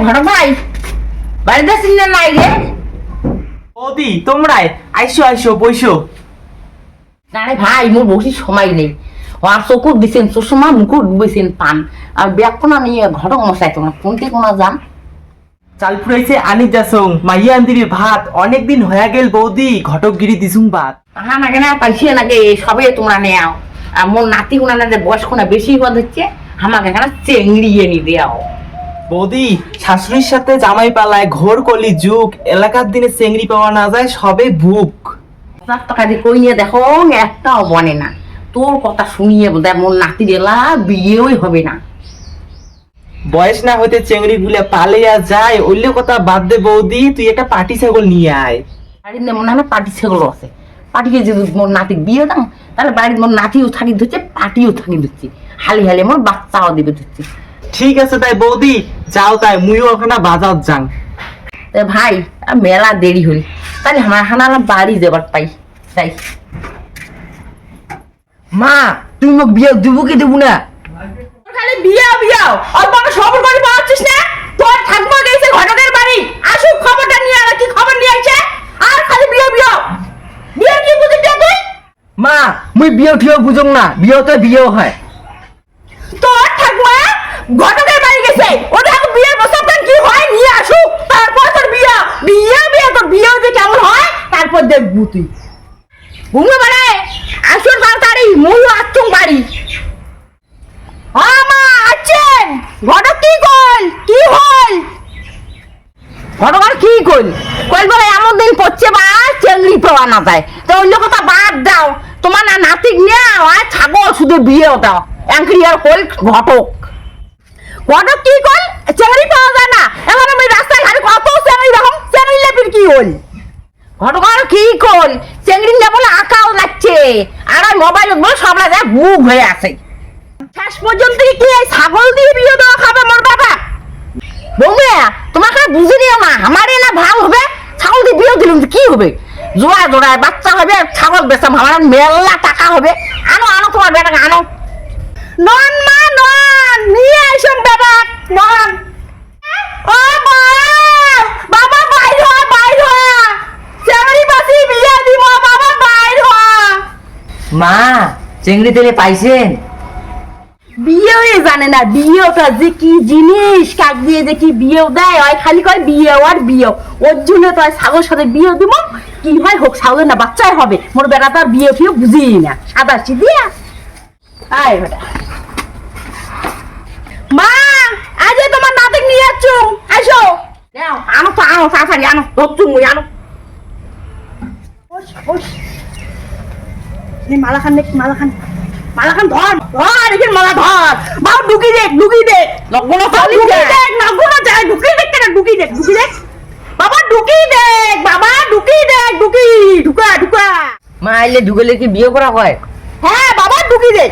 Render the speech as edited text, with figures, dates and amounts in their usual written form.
ঘটক ভাই বাড়িতে চিন্তা নাই রে। বৌদি তোমরাই আইসো আইসো বইসো। না রে ভাই, মোর বসি সময় নেই। আর চকুর দিছেন চশমা, মুকুট দিছেন পান, আর ব্যাগটা নিয়ে ঘটক মশাই তোমরা কোনতে কোনা যান। চাল ফুরাইছে আনি যাসং মাইয়া আন্দিবি ভাত, অনেকদিন হয়ে গেল বৌদি ঘটকগিরি দিছুং ভাত। হ্যাঁ নাকি না পাইছি নাকি সবে তোমরা নেও। আর মোর নাতি কোনা বয়স কোনা বেশি হওয়া হচ্ছে, আমাকে এখানে চেংড়ি এনে দেও। বৌদি শাশুড়ির সাথে জামাই পালায় ঘোর কলি যুগ, এলাকার দিনে চেংড়ি পাওয়া না যায় সবে বুক। 1,000 টাকা দিয়ে কই নিয়ে দেখো একটাও বনে না। তোর কথা শুনিয়ে বোধহয় মোর নাতির এলা বিয়েই হবে না। বয়স না হইতে চেংড়ি গুলে পালিয়া যায়, ওইলে কথা বাদ দে বৌদি, তুই একটা পাটি ছাগল নিয়ে আয়। বাড়ির মনে হয় পাটি সেগুলো আছে, পাটিকে যদি মোর নাতির বিয়ে দাও তাহলে বাড়ির মোর নাতিও থাকি ধরছে, পাটিও থাকি ধরছি, হালি হালি মোর বাচ্চাও দিবে ধরছি। ঠিক আছে তাই বৌদি, যাও তাই মুইও ওখানে বাজার যাং। ভাই মেলা দেরি হল, তাহলে আমার হানা বাড়ি যাবার পাই তাই। মা তুমি মোক বিয়ে দিব কি দেবো না? খালি বিয়ে বিয়ে অল্প সবর করে পাচ্ছিস না। তোর থাকবো গেছে ঘটকের বাড়ি, আসুক খবরটা নিয়ে, আর কি খবর নিয়ে আসছে। আর খালি বিয়ে বিয়ে বিয়ে কি বুঝিস তুই? মা মুই বিয়ে ঠিও বুঝং না, বিয়ে তো বিয়েও হয়। তোর থাকবো ঘটকের বাড়ি গেছে, ওটা বিয়ের প্রস্তাবটা কি হয় নিয়ে আসুক, তারপর তোর বিয়ে বিয়ে বিয়ে তোর বিয়ে যে কেমন হয় তারপর দেখবো তুই। ঘুমে মানে আসুন তাড়াতাড়ি, মুই আসছুন বাড়ি। মা আছেন? ঘটক কি কল কি হল? ঘটক আর কি কল কল বলে এমন দিন পড়ছে বা চেংড়ি পাওয়া না যায়, তো অন্য কথা বাদ দাও। তোমার না নাতিক নেও আর ছাগল শুধু বিয়েও দাও, এঙ্করি আর কল ঘটক। ঘটক কি কল চেংড়ি পাওয়া যায় না? এখন আমি রাস্তায় ঘাটে কত চেংড়ি দেখো, চেংড়ি লেপির কি হল? ঘটক আর কি কল চেংড়ি না বলে আঁকাও লাগছে, আর মোবাইল বলে সব রাজা বুক হয়ে আছে। শেষ পর্যন্ত কি এই ছাগল দিয়ে বিয়ে দেওয়া খাবে মোর বাবা? বৌমা তোমাকে বুঝে নিও না, আমারে না ভাল হবে, ছাগল দিয়ে বিয়ে দিলাম কি হবে? জোড়া জোড়ায় বাচ্চা হবে, ছাগল বেচাম, আমার মেলা টাকা হবে। আনো আনো তোমার বেটাকে আনো। নন মা নন, নিয়ে আসুন বেটা নন। ও মা বাবা বাইর হ বাইর হ, চেংড়ি বাসি বিয়ে দিব বাবা বাইর হ। মা চেংড়ি তেলে পাইছেন? বিয়েও জানে না, বিয়েটা যে কি জিনিস, কাক দিয়ে যে কি বিয়েও দেয়, ওই খালি কয় বিয়ে আর বিয়ে। ওর জন্য তো ছাগলের সাথে বিয়ে দিব, কি হয় হোক ছাগলের না বাচ্চাই হবে। মোর বেটা তো আর বিয়ে ফিয়ে বুঝি না, সাদা সিদিয়া আয় বেটা। মা আজ তোমার নাতিক নিয়ে যাচ্ছ, আসো নাও, আনো তো আনো তাড়াতাড়ি আনো, ধরছু মুই আনো। মালাখান দেখ মালাখান, মালাখান ধর ধর, এখানে মালা ধর। বাবা ঢুকি দেখ ঢুকি দেখ, লগন ঢুকি দেখ, লগন যায় ঢুকি দেখ না, ঢুকি দেখ ঢুকি দেখ বাবা, ঢুকি দেখ বাবা, ঢুকি দেখ, ঢুকি ঢুকা ঢুকা। মা আইলে ঢুকলে কি বিয়ে করা হয়? হ্যাঁ বাবা ঢুকি দেখ।